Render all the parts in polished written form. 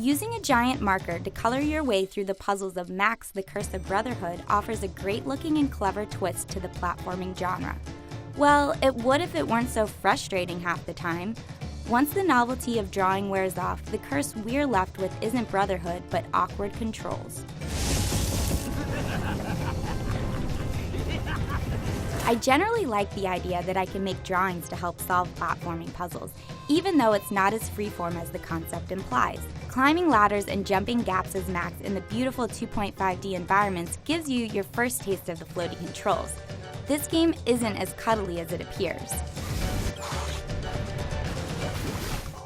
Using a giant marker to color your way through the puzzles of Max the Curse of Brotherhood offers a great-looking and clever twist to the platforming genre. Well, it would if it weren't so frustrating half the time. Once the novelty of drawing wears off, the curse we're left with isn't Brotherhood, but awkward controls. I generally like the idea that I can make drawings to help solve platforming puzzles, even though it's not as freeform as the concept implies. Climbing ladders and jumping gaps as Max in the beautiful 2.5D environments gives you your first taste of the floaty controls. This game isn't as cuddly as it appears.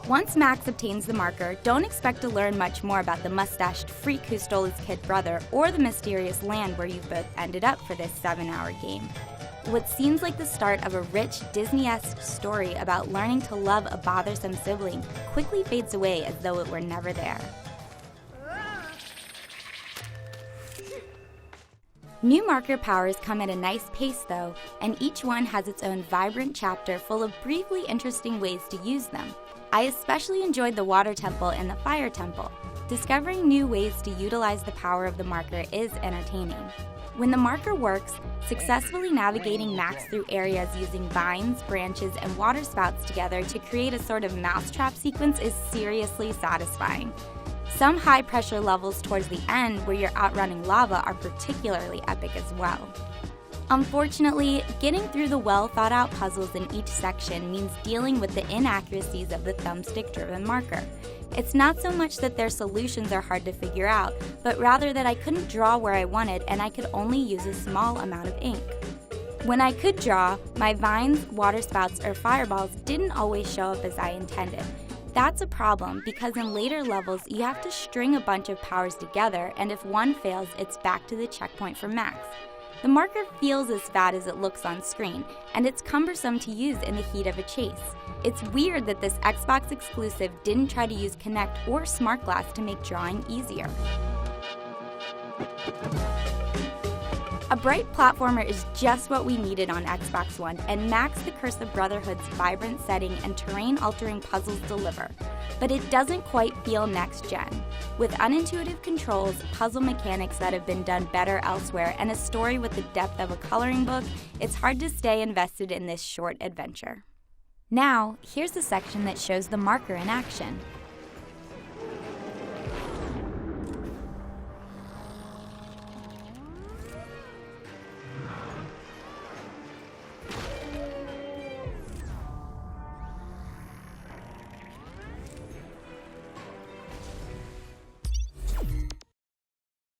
Once Max obtains the marker, don't expect to learn much more about the mustached freak who stole his kid brother or the mysterious land where you both ended up for this 7-hour game. What seems like the start of a rich, Disney-esque story about learning to love a bothersome sibling quickly fades away as though it were never there. New marker powers come at a nice pace though, and each one has its own vibrant chapter full of briefly interesting ways to use them. I especially enjoyed the water temple and the fire temple. Discovering new ways to utilize the power of the marker is entertaining. When the marker works, successfully navigating Max through areas using vines, branches, and water spouts together to create a sort of mousetrap sequence is seriously satisfying. Some high-pressure levels towards the end where you're outrunning lava are particularly epic as well. Unfortunately, getting through the well-thought-out puzzles in each section means dealing with the inaccuracies of the thumbstick-driven marker. It's not so much that their solutions are hard to figure out, but rather that I couldn't draw where I wanted and I could only use a small amount of ink. When I could draw, my vines, water spouts, or fireballs didn't always show up as I intended. That's a problem because in later levels you have to string a bunch of powers together, and if one fails, it's back to the checkpoint for Max. The marker feels as fat as it looks on screen, and it's cumbersome to use in the heat of a chase. It's weird that this Xbox exclusive didn't try to use Kinect or Smart Glass to make drawing easier. A bright platformer is just what we needed on Xbox One, and Max the Curse of Brotherhood's vibrant setting and terrain-altering puzzles deliver. But it doesn't quite feel next-gen. With unintuitive controls, puzzle mechanics that have been done better elsewhere, and a story with the depth of a coloring book, it's hard to stay invested in this short adventure. Now, here's the section that shows the marker in action.